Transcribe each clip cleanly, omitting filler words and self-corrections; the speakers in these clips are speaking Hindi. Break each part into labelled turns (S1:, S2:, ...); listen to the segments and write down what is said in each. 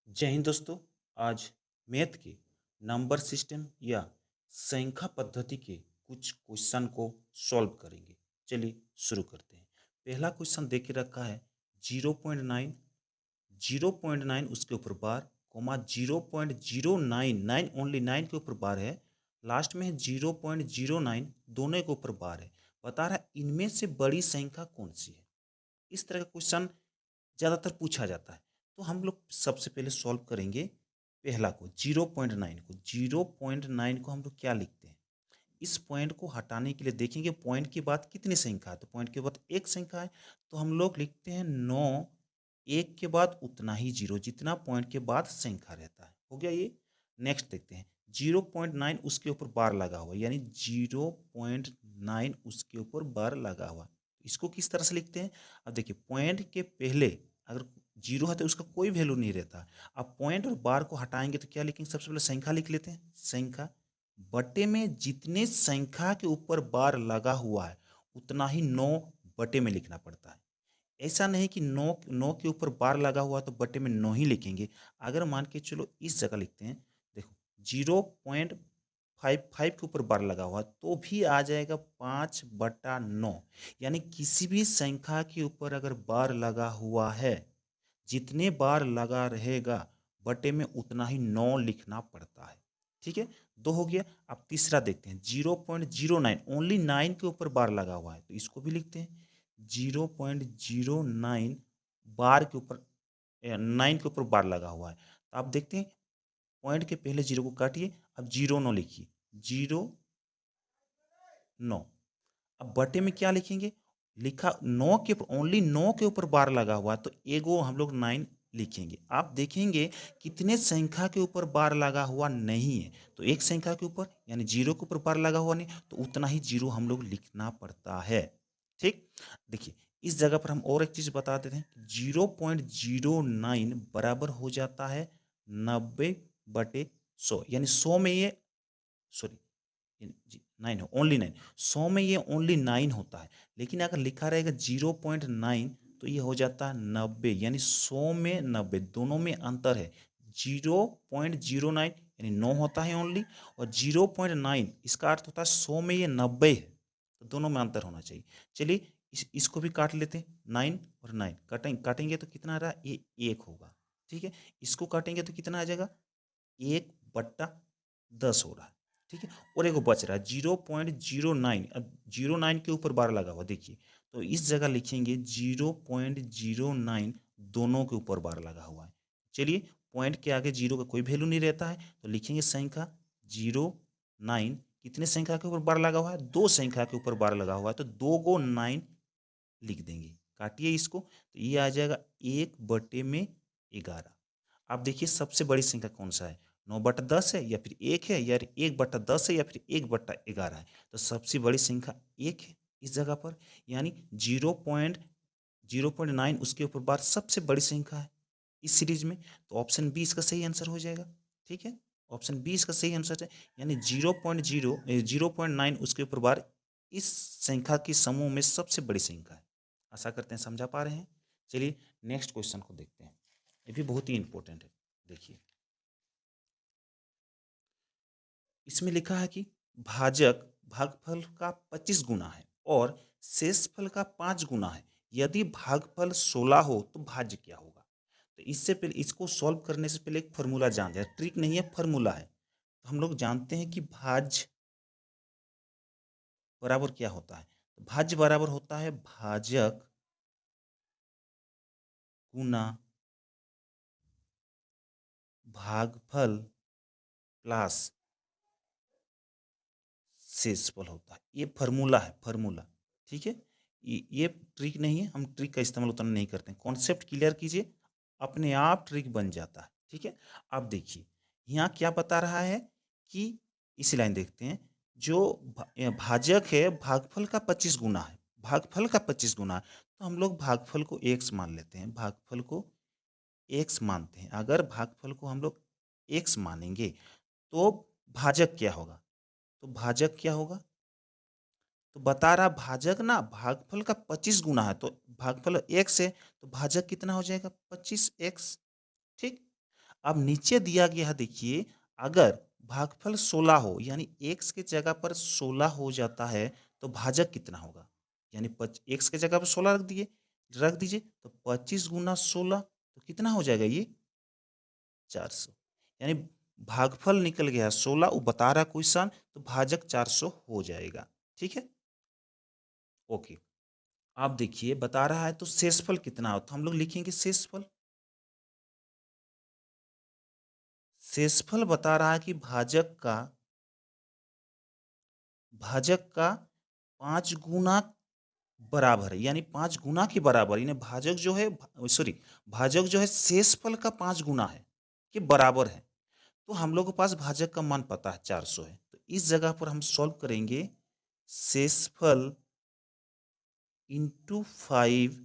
S1: जय हिंद दोस्तों। आज मैथ के नंबर सिस्टम या संख्या पद्धति के कुछ क्वेश्चन को सॉल्व करेंगे। चलिए शुरू करते हैं। पहला क्वेश्चन दे के रखा है 0.9, 0.9 उसके ऊपर बार, कोमा 0.099 ओनली 9 के ऊपर बार है, लास्ट में है 0.09 दोनों के ऊपर बार है। बता रहा है इनमें से बड़ी संख्या कौन सी है। इस तरह का क्वेश्चन ज़्यादातर पूछा जाता है। तो हम लोग सबसे पहले सॉल्व करेंगे पहला को 0.9 को। 0.9 को हम लोग क्या लिखते हैं, इस पॉइंट को हटाने के लिए देखेंगे पॉइंट के बाद कितनी संख्या है। तो पॉइंट के बाद एक संख्या है, तो हम लोग लिखते हैं 9। एक के बाद उतना ही जीरो जितना पॉइंट के बाद संख्या रहता है। हो गया ये। नेक्स्ट देखते हैं 0.9 उसके ऊपर बार लगा हुआ, यानी 0.9 उसके ऊपर बार लगा हुआ। इसको किस तरह से लिखते हैं। अब देखिए पॉइंट के पहले अगर जीरो है तो उसका कोई वैल्यू नहीं रहता। अब पॉइंट और बार को हटाएंगे तो क्या लिखेंगे, सबसे पहले संख्या लिख लेते हैं। संख्या बटे में जितने संख्या के ऊपर बार लगा हुआ है उतना ही 9 बटे में लिखना पड़ता है। ऐसा नहीं कि 9 9 के ऊपर बार लगा हुआ तो बटे में 9 ही लिखेंगे। अगर मान के चलो इस जगह लिखते हैं, देखो 0.55 के ऊपर बार लगा हुआ तो भी आ जाएगा 5/9। यानी किसी भी संख्या के ऊपर अगर बार लगा हुआ है, जितने बार लगा रहेगा बटे में उतना ही 9 लिखना पड़ता है। ठीक है, दो हो गया। अब तीसरा देखते हैं 0.09 ओनली 9 के ऊपर बार लगा हुआ है, तो इसको भी लिखते हैं 0.09 बार के ऊपर 9 के ऊपर बार लगा हुआ है। तो आप देखते हैं पॉइंट के पहले जीरो को काटिए, अब 0 9 लिखिए 0 9। अब बटे में क्या लिखेंगे, लिखा 9 के ऊपर ओनली 9 के ऊपर बार लगा हुआ है तो एगो हम लोग 9 लिखेंगे। आप देखेंगे कितने संख्या के ऊपर बार लगा हुआ नहीं है, तो एक संख्या के ऊपर यानी जीरो के ऊपर बार लगा हुआ नहीं, तो उतना ही जीरो हम लोग लिखना पड़ता है। ठीक, देखिए इस जगह पर हम और एक चीज बता देते हैं, 0.09 बराबर हो जाता है 90/100, यानी 100 में ये, सॉरी, जी 9 हो, ओनली 9, 100 में ये ओनली 9 होता है। लेकिन अगर लिखा रहेगा 0.9 तो ये हो जाता है 90, यानी 100 में 90 दोनों में अंतर है। 0.09 यानी 9 होता है ओनली, और 0.9 इसका अर्थ होता है 100 में ये 90 है, तो दोनों में अंतर होना चाहिए। चलिए इसको भी काट लेते हैं। 9 और 9 काटेंगे तो कितना आ रहा है, ये 1 होगा। ठीक है, इसको काटेंगे तो कितना आ जाएगा, 1/10 हो रहा है। ठीक है, और एक बच रहा है 0.09। अब 0.9 के ऊपर बार लगा हुआ, देखिए तो इस जगह लिखेंगे 0.09 दोनों के ऊपर बार लगा हुआ है। चलिए पॉइंट के आगे जीरो का कोई वैल्यू नहीं रहता है, तो लिखेंगे संख्या 0.9 कितने संख्या के ऊपर बार लगा हुआ है, दो संख्या के ऊपर बार लगा हुआ है, तो 2 9 लिख देंगे। काटिए इसको तो ये आ जाएगा 1/11। आप देखिए सबसे बड़ी संख्या कौन सा है, 9/10 है या फिर 1 है, या 1/10 है या फिर 1/11 है। तो सबसे बड़ी संख्या 1 है इस जगह पर, यानी 0.9 उसके ऊपर बार सबसे बड़ी संख्या है इस सीरीज में। तो ऑप्शन बी इसका सही आंसर हो जाएगा। ठीक है, ऑप्शन बी इसका सही आंसर है, यानी 0.9 उसके ऊपर बार इस संख्या के समूह में सबसे बड़ी संख्या है। आशा करते हैं समझा पा रहे हैं। चलिए नेक्स्ट क्वेश्चन को देखते हैं, ये भी बहुत ही इंपॉर्टेंट है। देखिए इसमें लिखा है कि भाजक भागफल का 25 गुना है और शेषफल का 5 गुना है। यदि भागफल 16 हो तो भाज्य क्या होगा। तो इससे पहले इसको सॉल्व करने से पहले एक फॉर्मूला जान जाए, ट्रिक नहीं है फॉर्मूला है। तो हम लोग जानते हैं कि भाज्य बराबर क्या होता है। तो भाज्य बराबर होता है भाजक गुना भागफल प्लस शेषफल होता है। ये फार्मूला है, फार्मूला। ठीक है, ये ट्रिक नहीं है, हम ट्रिक का इस्तेमाल उतना नहीं करते हैं। कॉन्सेप्ट क्लियर कीजिए, अपने आप ट्रिक बन जाता है। ठीक है, अब देखिए यहाँ क्या बता रहा है कि इसी लाइन देखते हैं, जो भाजक है भागफल का 25 गुना है, भागफल का 25 गुना है, तो हम लोग भागफल को एक्स मान लेते हैं, भागफल को एक्स मानते हैं। अगर भागफल को हम लोग एक्स मानेंगे तो भाजक क्या होगा, तो भाजक क्या होगा, तो बता रहा भाजक ना भागफल का 25 गुना है, तो भागफल x है तो भाजक कितना हो जाएगा 25x। ठीक, अब नीचे दिया गया है देखिए, अगर भागफल 16 हो यानी x के जगह पर 16 हो जाता है तो भाजक कितना होगा? यानी x के जगह पर 16 रख दीजिए तो 25 गुना 16 तो कितना हो जाएगा ये? 400। यानी भागफल निकल गया 16, वो बता रहा क्वेश्चन, तो भाजक 400 हो जाएगा। ठीक है, ओके। आप देखिए बता रहा है तो शेषफल कितना हो, तो हम लोग लिखेंगे शेषफल। शेषफल बता रहा है कि भाजक का 5 गुना बराबर है, यानी 5 गुना के बराबर, यानी भाजक जो है, सॉरी, भाजक जो है शेषफल का 5 गुना है, के बराबर है। तो हम लोग के पास भाजक का मान पता है 400 है, तो इस जगह पर हम सॉल्व करेंगे शेषफल इंटू 5,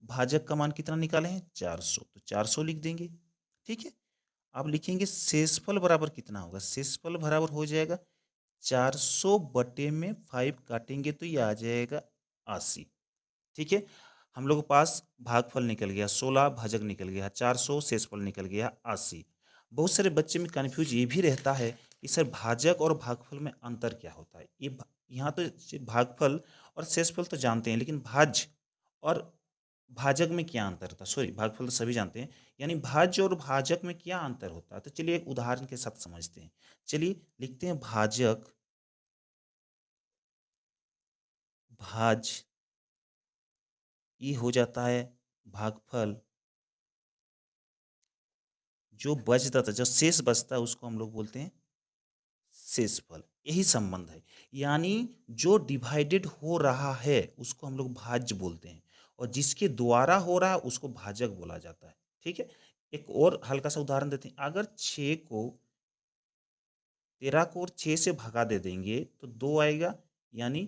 S1: भाजक का मान कितना निकाले हैं 400, तो 400 लिख देंगे। ठीक है, अब लिखेंगे शेषफल बराबर कितना होगा, शेषफल बराबर हो जाएगा 400 बटे में 5 काटेंगे तो ये आ जाएगा 80। ठीक है, हम लोग के पास भागफल निकल गया 16, भाजक निकल गया 400, शेषफल निकल गया 80। बहुत सारे बच्चे में कन्फ्यूज ये भी रहता है कि सर भाजक और भागफल में अंतर क्या होता है। यहाँ तो भागफल और शेषफल तो जानते हैं, लेकिन भाज्य और भाजक में क्या अंतर होता है, सॉरी भागफल तो सभी जानते हैं, यानी भाज्य और भाजक में क्या अंतर होता है, तो चलिए एक उदाहरण के साथ समझते हैं। चलिए लिखते हैं भाजक, भाज, ये हो जाता है भागफल, जो बचता था, जो शेष बचता है उसको हम लोग बोलते हैं शेषफल। यही संबंध है, यानी जो डिवाइडेड हो रहा है उसको हम लोग भाज्य बोलते हैं, और जिसके द्वारा हो रहा है उसको भाजक बोला जाता है। ठीक है, एक और हल्का सा उदाहरण देते हैं। अगर 6 को 13 को और 6 से भगा दे देंगे तो 2 आएगा, यानी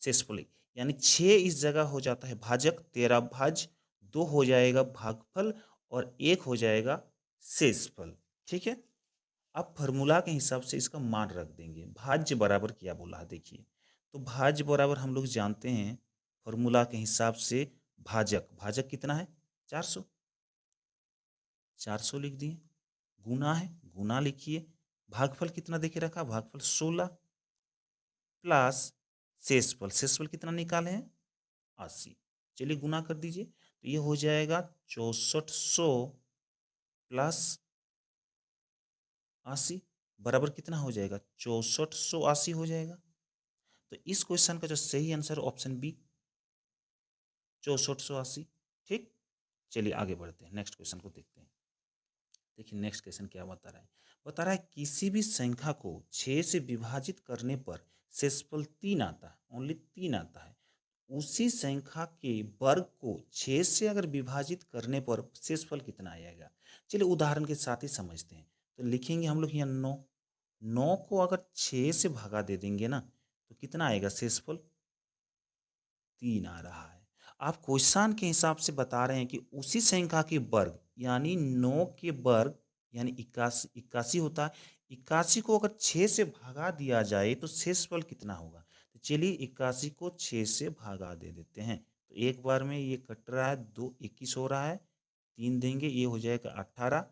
S1: शेषफल, यानी 6 इस जगह हो जाता है भाजक, 13 भाज, 2 हो जाएगा भागफल और 1 हो जाएगा शेषफल। ठीक है, अब फॉर्मूला के हिसाब से इसका मान रख देंगे। भाज्य बराबर क्या बोला है देखिए, तो भाज्य बराबर हम लोग जानते हैं फॉर्मूला के हिसाब से, भाजक, भाजक कितना है 400, 400 लिख दिए, गुना है, गुना लिखिए, भागफल कितना देखे रखा, भागफल 16 प्लस शेषफल, शेषफल कितना निकाले हैं 80। चलिए गुना कर दीजिए तो ये हो जाएगा 6400 प्लस 80 बराबर कितना हो जाएगा 6480 हो जाएगा। तो इस क्वेश्चन का जो सही आंसर ऑप्शन बी 6480। ठीक, चलिए आगे बढ़ते हैं, नेक्स्ट क्वेश्चन को देखते हैं। देखिए नेक्स्ट क्वेश्चन क्या बता रहा है, बता रहा है किसी भी संख्या को 6 से विभाजित करने पर शेषफल 3 आता है, ओनली 3 आता है। उसी संख्या के वर्ग को 6 से अगर विभाजित करने पर शेषफल कितना आएगा। चलिए उदाहरण के साथ ही समझते हैं। तो लिखेंगे हम लोग यहाँ 9, 9 को अगर 6 से भागा दे देंगे ना तो कितना आएगा शेषफल, 3 आ रहा है। आप क्वेश्चन के हिसाब से बता रहे हैं कि उसी संख्या के वर्ग, यानी 9 के वर्ग यानी 81, 81 होता है, 81 को अगर 6 से भागा दिया जाए तो शेषफल कितना होगा। तो चलिए 81 को 6 से भागा दे देते हैं, तो एक बार में ये कट रहा है, 2 21 हो रहा है, 3 देंगे ये हो जाएगा 18,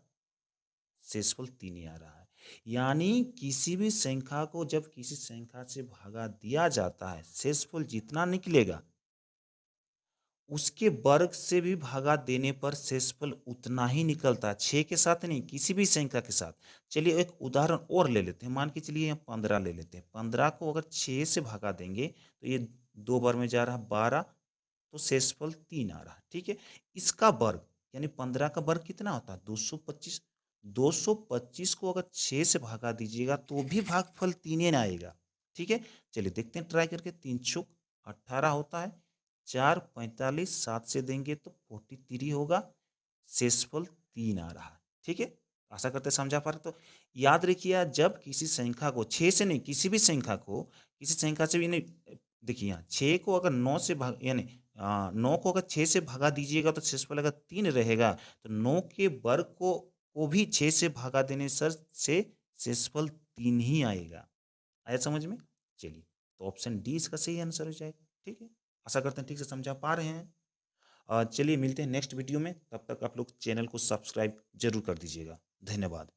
S1: शेषफल 3 ही आ रहा है। यानी किसी भी संख्या को जब किसी संख्या से भागा दिया जाता है, शेषफल जितना निकलेगा उसके वर्ग से भी भागा देने पर शेषफल उतना ही निकलता है, 6 के साथ नहीं, किसी भी संख्या के साथ। चलिए एक उदाहरण और ले लेते हैं, मान के चलिए यहाँ 15 ले लेते हैं। 15 को अगर 6 से भागा देंगे तो ये 2 बार में जा रहा है 12, तो शेषफल 3 आ रहा है। ठीक है, इसका वर्ग यानी 15 का वर्ग कितना होता है 225, 225 को अगर 6 से भागा दीजिएगा तो भी भागफल 3 ही आएगा। ठीक है, चलिए देखते हैं ट्राई करके, 3 छुक 18 होता है, 4 45, 7 से देंगे तो 43 होगा, शेषफल 3 आ रहा है। ठीक है, आशा करते समझा पा रहे। तो याद रखिए जब किसी संख्या को 6 से नहीं, किसी भी संख्या को किसी संख्या से भी नहीं, देखिए यहाँ 6 को अगर 9 से भाग यानी 9 को अगर 6 से भगा दीजिएगा तो शेषफल अगर 3 रहेगा, तो 9 के वर्ग को भी 6 से भगा देने सर से शेषफल 3 ही आएगा। आया समझ में। चलिए तो ऑप्शन डी इसका सही आंसर हो जाएगा। ठीक है, आशा करते हैं ठीक से समझा पा रहे हैं। चलिए मिलते हैं नेक्स्ट वीडियो में, तब तक आप लोग चैनल को सब्सक्राइब जरूर कर दीजिएगा। धन्यवाद।